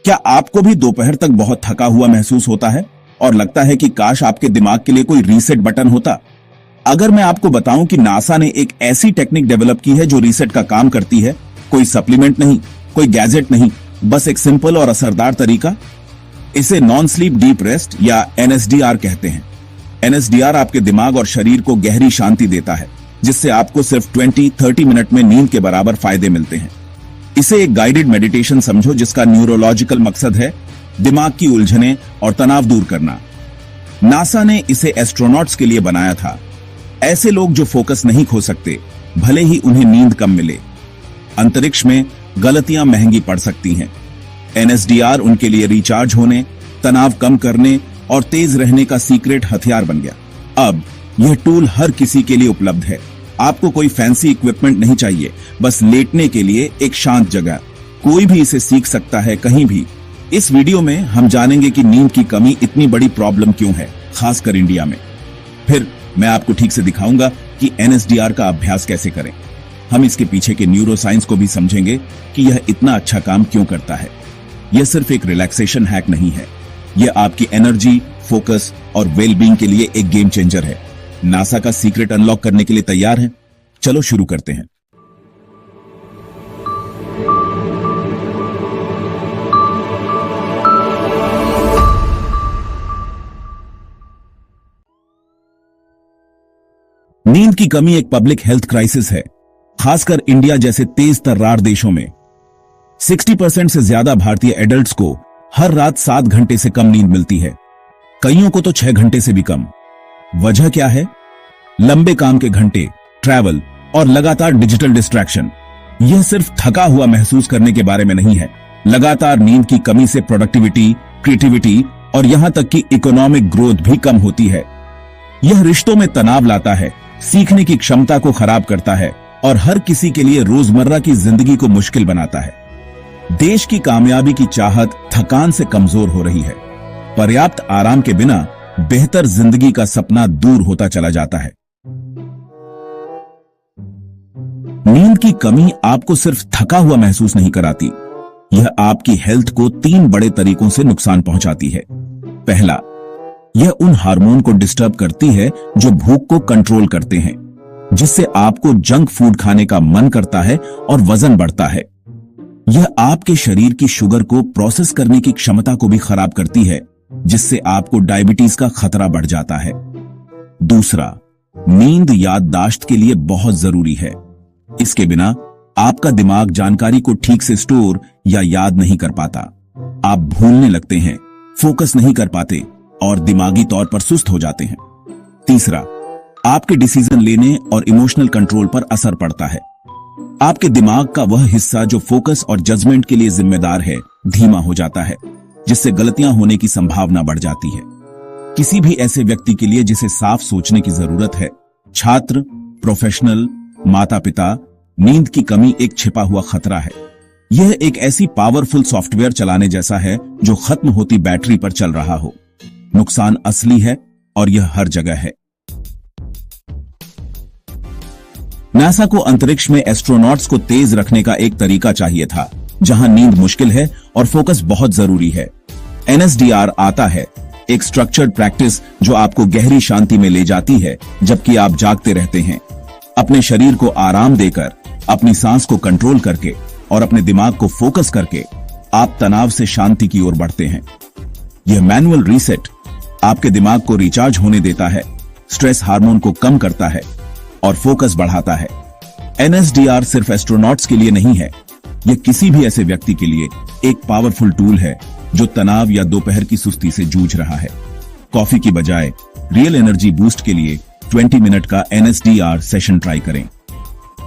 क्या आपको भी दोपहर तक बहुत थका हुआ महसूस होता है और लगता है कि काश आपके दिमाग के लिए कोई रीसेट बटन होता? अगर मैं आपको बताऊं कि नासा ने एक ऐसी टेक्निक डेवलप की है जो रीसेट का काम करती है, कोई सप्लीमेंट नहीं, कोई गैजेट नहीं, बस एक सिंपल और असरदार तरीका। इसे नॉन स्लीप डीप रेस्ट या NSDR कहते हैं। NSDR आपके दिमाग और शरीर को गहरी शांति देता है, जिससे आपको सिर्फ 20-30 मिनट में नींद के बराबर फायदे मिलते हैं। इसे एक गाइडेड मेडिटेशन समझो, जिसका न्यूरोलॉजिकल मकसद है दिमाग की उलझनें और तनाव दूर करना। नासा ने इसे एस्ट्रोनॉट्स के लिए बनाया था, ऐसे लोग जो फोकस नहीं खो सकते, भले ही उन्हें नींद कम मिले। अंतरिक्ष में गलतियां महंगी पड़ सकती हैं। NSDR उनके लिए रिचार्ज होने, तनाव कम करने और तेज रहने का सीक्रेट हथियार बन गया। अब यह टूल हर किसी के लिए उपलब्ध है। आपको कोई फैंसी इक्विपमेंट नहीं चाहिए, बस लेटने के लिए एक शांत जगह। कोई भी इसे सीख सकता है, कहीं भी। इस वीडियो में हम जानेंगे कि नींद की कमी इतनी बड़ी प्रॉब्लम क्यों है, खासकर इंडिया में। फिर मैं आपको ठीक से दिखाऊंगा कि NSDR का अभ्यास कैसे करें। हम इसके पीछे के न्यूरोसाइंस को भी समझेंगे कि यह इतना अच्छा काम क्यों करता है। यह सिर्फ एक रिलैक्सेशन हैक नहीं है, यह आपकी एनर्जी, फोकस और वेलबींग के लिए एक गेम चेंजर है। नासा का सीक्रेट अनलॉक करने के लिए तैयार हैं? चलो शुरू करते हैं। नींद की कमी एक पब्लिक हेल्थ क्राइसिस है, खासकर इंडिया जैसे तेज तर्रार देशों में। 60% से ज्यादा भारतीय एडल्ट्स को हर रात 7 घंटे से कम नींद मिलती है, कईयों को तो 6 घंटे से भी कम। वजह क्या है? लंबे काम के घंटे, ट्रैवल और लगातार डिजिटल डिस्ट्रैक्शन। यह सिर्फ थका हुआ महसूस करने के बारे में नहीं है। लगातार नींद की कमी से प्रोडक्टिविटी, क्रिएटिविटी और यहां तक कि इकोनॉमिक ग्रोथ भी कम होती है। यह रिश्तों में तनाव लाता है, सीखने की क्षमता को खराब करता है और हर किसी के लिए रोजमर्रा की जिंदगी को मुश्किल बनाता है। देश की कामयाबी की चाहत थकान से कमजोर हो रही है। पर्याप्त आराम के बिना बेहतर जिंदगी का सपना दूर होता चला जाता है। नींद की कमी आपको सिर्फ थका हुआ महसूस नहीं कराती, यह आपकी हेल्थ को 3 बड़े तरीकों से नुकसान पहुंचाती है। पहला, यह उन हार्मोन को डिस्टर्ब करती है जो भूख को कंट्रोल करते हैं, जिससे आपको जंक फूड खाने का मन करता है और वजन बढ़ता है। यह आपके शरीर की शुगर को प्रोसेस करने की क्षमता को भी खराब करती है, जिससे आपको डायबिटीज का खतरा बढ़ जाता है। दूसरा, नींद याददाश्त के लिए बहुत जरूरी है। इसके बिना आपका दिमाग जानकारी को ठीक से स्टोर या याद नहीं कर पाता। आप भूलने लगते हैं, फोकस नहीं कर पाते और दिमागी तौर पर सुस्त हो जाते हैं। तीसरा, आपके डिसीजन लेने और इमोशनल कंट्रोल पर असर पड़ता है। आपके दिमाग का वह हिस्सा जो फोकस और जजमेंट के लिए जिम्मेदार है, धीमा हो जाता है, जिससे गलतियां होने की संभावना बढ़ जाती है। किसी भी ऐसे व्यक्ति के लिए जिसे साफ सोचने की जरूरत है, छात्र, प्रोफेशनल, माता पिता, नींद की कमी एक छिपा हुआ खतरा है। यह एक ऐसी पावरफुल सॉफ्टवेयर चलाने जैसा है जो खत्म होती बैटरी पर चल रहा हो। नुकसान असली है और यह हर जगह है। नासा को अंतरिक्ष में एस्ट्रोनॉट्स को तेज रखने का एक तरीका चाहिए था, जहां नींद मुश्किल है और फोकस बहुत जरूरी है। NSDR आता है, एक स्ट्रक्चर्ड प्रैक्टिस जो आपको गहरी शांति में ले जाती है जबकि आप जागते रहते हैं। अपने शरीर को आराम देकर, अपनी सांस को कंट्रोल करके और अपने दिमाग को फोकस करके आप तनाव से शांति की ओर बढ़ते हैं। यह मैनुअल रीसेट आपके दिमाग को रिचार्ज होने देता है, स्ट्रेस हार्मोन को कम करता है और फोकस बढ़ाता है। NSDR सिर्फ एस्ट्रोनॉट्स के लिए नहीं है, यह किसी भी ऐसे व्यक्ति के लिए एक पावरफुल टूल है जो तनाव या दोपहर की सुस्ती से जूझ रहा है। कॉफी की बजाय रियल एनर्जी बूस्ट के लिए 20 मिनट का NSDR सेशन ट्राई करें।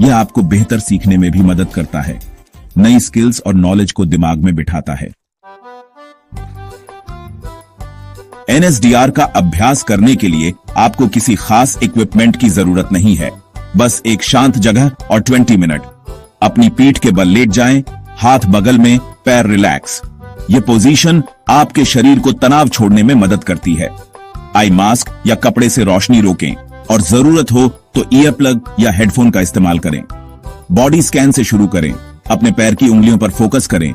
यह आपको बेहतर सीखने में भी मदद करता है, नई स्किल्स और नॉलेज को दिमाग में बिठाता है। NSDR का अभ्यास करने के लिए आपको किसी खास इक्विपमेंट की जरूरत नहीं है, बस एक शांत जगह और 20 मिनट। अपनी पीठ के बल लेट जाएं, हाथ बगल में, पैर रिलैक्स। यह पोजीशन आपके शरीर को तनाव छोड़ने में मदद करती है। आई मास्क या कपड़े से रोशनी रोकें और जरूरत हो तो ईयर प्लग या हेडफोन का इस्तेमाल करें। बॉडी स्कैन से शुरू करें, अपने पैर की उंगलियों पर फोकस करें,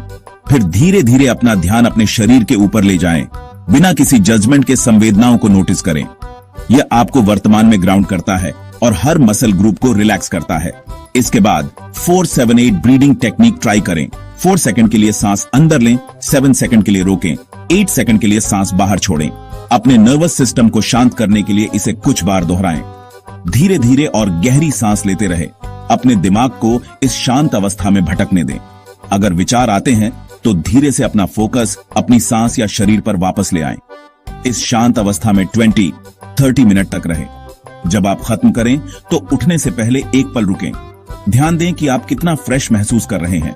फिर धीरे धीरे अपना ध्यान अपने शरीर के ऊपर ले जाएं, बिना किसी जजमेंट के संवेदनाओं को नोटिस करें। यह आपको वर्तमान में ग्राउंड करता है और हर मसल ग्रुप को रिलैक्स करता है। इसके बाद 4-7-8 ब्रीदिंग टेक्निक ट्राई करें। 4 सेकंड के लिए सांस अंदर लें, 7 सेकंड के लिए रोकें, 8 सेकंड के लिए सांस बाहर छोड़ें। अपने नर्वस सिस्टम को शांत करने के लिए इसे कुछ बार दोहराएं। धीरे धीरे और गहरी सांस लेते रहे। अपने दिमाग को इस शांत अवस्था में भटकने दें। अगर विचार आते हैं तो धीरे से अपना फोकस अपनी सांस या शरीर पर वापस ले आएं। इस शांत अवस्था में 20-30 मिनट तक रहें। जब आप खत्म करें तो उठने से पहले एक पल रुकें। ध्यान दें कि आप कितना फ्रेश महसूस कर रहे हैं।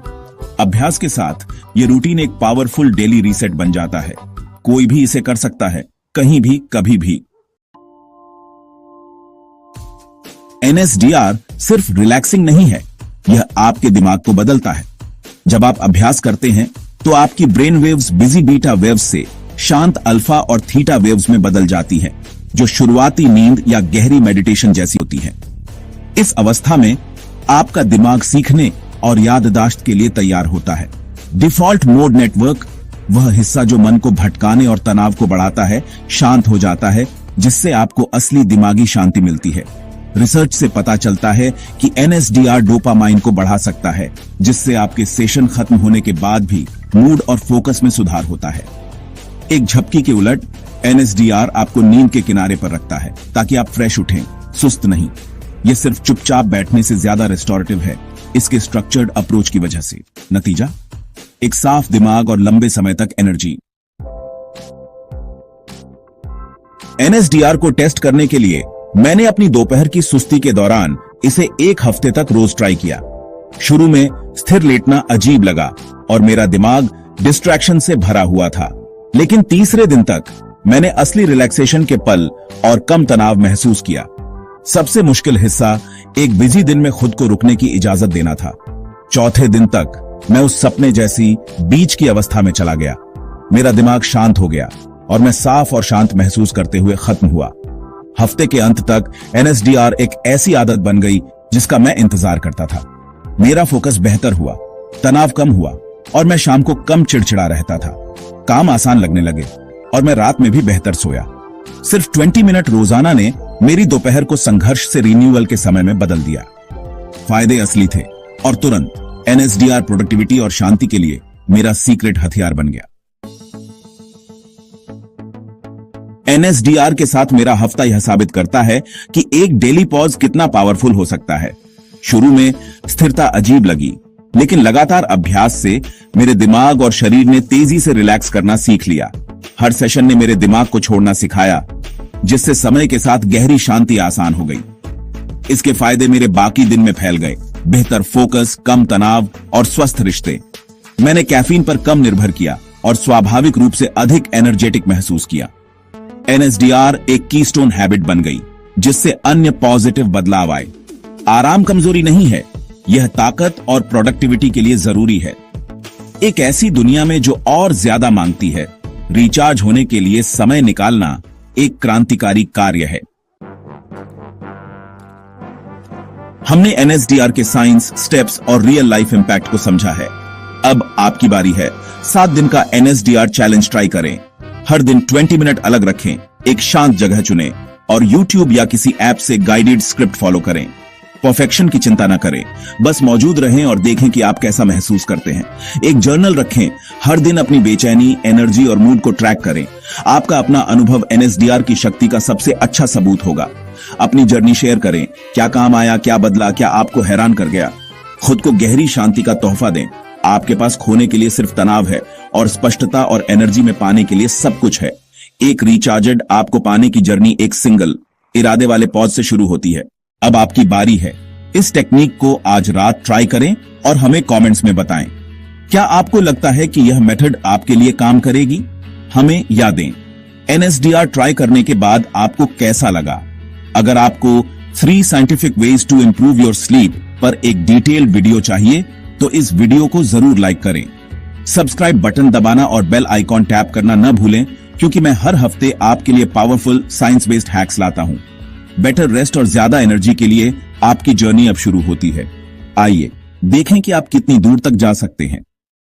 अभ्यास के साथ ये रूटीन एक पावरफुल डेली रीसेट बन जाता है। कोई भी इसे कर सकता है, कहीं भी, कभी भी। NSDR सिर्फ रिलैक्सिंग नहीं है, यह आपके दिमाग को बदलता है। जब आप अभ्यास करते हैं तो आपकी brain waves busy beta waves से शांत अल्फा और थीटा वेव्स में बदल जाती है, जो शुरुआती नींद या गहरी मेडिटेशन जैसी होती है। इस अवस्था में आपका दिमाग सीखने और याददाश्त के लिए तैयार होता है। डिफॉल्ट मोड नेटवर्क, वह हिस्सा जो मन को भटकाने और तनाव को बढ़ाता है, शांत हो जाता है, जिससे आपको असली दिमागी शांति मिलती है। रिसर्च से पता चलता है कि NSDR डोपामाइन को बढ़ा सकता है, जिससे आपके सेशन खत्म होने के बाद भी मूड और फोकस में सुधार होता है। एक झपकी के उलट NSDR आपको नींद के किनारे पर रखता है, ताकि आप फ्रेश उठें, सुस्त नहीं। यह सिर्फ चुपचाप बैठने से ज्यादा रेस्टोरेटिव है, इसके स्ट्रक्चर्ड अप्रोच की वजह से। नतीजा, एक साफ दिमाग और लंबे समय तक एनर्जी। NSDR को टेस्ट करने के लिए मैंने अपनी दोपहर की सुस्ती के दौरान इसे 1 हफ्ते तक रोज ट्राई किया। शुरू में स्थिर लेटना अजीब लगा और मेरा दिमाग डिस्ट्रैक्शन से भरा हुआ था, लेकिन तीसरे दिन तक मैंने असली रिलैक्सेशन के पल और कम तनाव महसूस किया। सबसे मुश्किल हिस्सा एक बिजी दिन में खुद को रुकने की इजाजत देना था। चौथे दिन तक मैं उस सपने जैसी बीच की अवस्था में चला गया। मेरा दिमाग शांत हो गया और मैं साफ और शांत महसूस करते हुए खत्म हुआ। हफ्ते के अंत तक NSDR एक ऐसी आदत बन गई जिसका मैं इंतजार करता था। मेरा फोकस बेहतर हुआ, तनाव कम हुआ और मैं शाम को कम चिड़चिड़ा रहता था। काम आसान लगने लगे और मैं रात में भी बेहतर सोया। सिर्फ 20 मिनट रोजाना ने मेरी दोपहर को संघर्ष से रिन्यूअल के समय में बदल दिया। फायदे असली थे और तुरंत। NSDR प्रोडक्टिविटी और शांति के लिए मेरा सीक्रेट हथियार बन गया। NSDR के साथ मेरा हफ्ता यह साबित करता है कि एक डेली पॉज कितना पावरफुल हो सकता है। शुरू में स्थिरता अजीब लगी, लेकिन लगातार अभ्यास से मेरे दिमाग और शरीर ने तेजी से रिलैक्स करना सीख लिया। हर सेशन ने मेरे दिमाग को छोड़ना सिखाया, जिससे समय के साथ गहरी शांति आसान हो गई। इसके फायदे मेरे बाकी दिन में फैल गए। बेहतर फोकस, कम तनाव और स्वस्थ रिश्ते। मैंने कैफीन पर कम निर्भर किया और स्वाभाविक रूप से अधिक एनर्जेटिक महसूस किया। NSDR एक कीस्टोन हैबिट बन गई, जिससे अन्य पॉजिटिव बदलाव आए। आराम कमजोरी नहीं है, यह ताकत और प्रोडक्टिविटी के लिए जरूरी है। एक ऐसी दुनिया में जो और ज्यादा मांगती है, रिचार्ज होने के लिए समय निकालना एक क्रांतिकारी कार्य है। हमने NSDR के साइंस, स्टेप्स और रियल लाइफ इंपैक्ट को समझा है। अब आपकी बारी है। 7 दिन का NSDR चैलेंज ट्राई करें। हर दिन 20 मिनट अलग रखें, एक शांत जगह चुनें और YouTube या किसी ऐप से गाइडेड स्क्रिप्ट फॉलो करें। परफेक्शन की चिंता न करें, बस मौजूद रहें और देखें कि आप कैसा महसूस करते हैं। एक जर्नल रखें, हर दिन अपनी बेचैनी, एनर्जी और मूड को ट्रैक करें। आपका अपना अनुभव NSDR की शक्ति का सबसे अच्छा सबूत होगा। अपनी जर्नी शेयर करें, क्या काम आया, क्या बदला, क्या आपको हैरान कर गया। खुद को गहरी शांति का तोहफा दें। आपके पास खोने के लिए सिर्फ तनाव है और स्पष्टता और एनर्जी में पाने के लिए सब कुछ है। एक रिचार्जड आपको पाने की जर्नी एक सिंगल इरादे वाले पॉज से शुरू होती है। अब आपकी बारी है। इस टेक्निक को आज रात ट्राई करें और हमें कमेंट्स में बताएं। क्या आपको लगता है कि यह मेथड आपके लिए काम करेगी? हमें याद दें। NSDR ट्राई करने के बाद आपको कैसा लगा? अगर आपको 3 scientific ways to improve your sleep पर एक डिटेल्ड वीडियो चाहिए तो इस वीडियो को जरूर लाइक करें। सब्सक्राइब बटन दबाना और बेल आइकॉन टैप करना न भूलें, क्योंकि मैं हर हफ्ते आपके लिए पावरफुल साइंस बेस्ड हैक्स लाता हूं। बेटर रेस्ट और ज्यादा एनर्जी के लिए आपकी जर्नी अब शुरू होती है। आइए देखें कि आप कितनी दूर तक जा सकते हैं।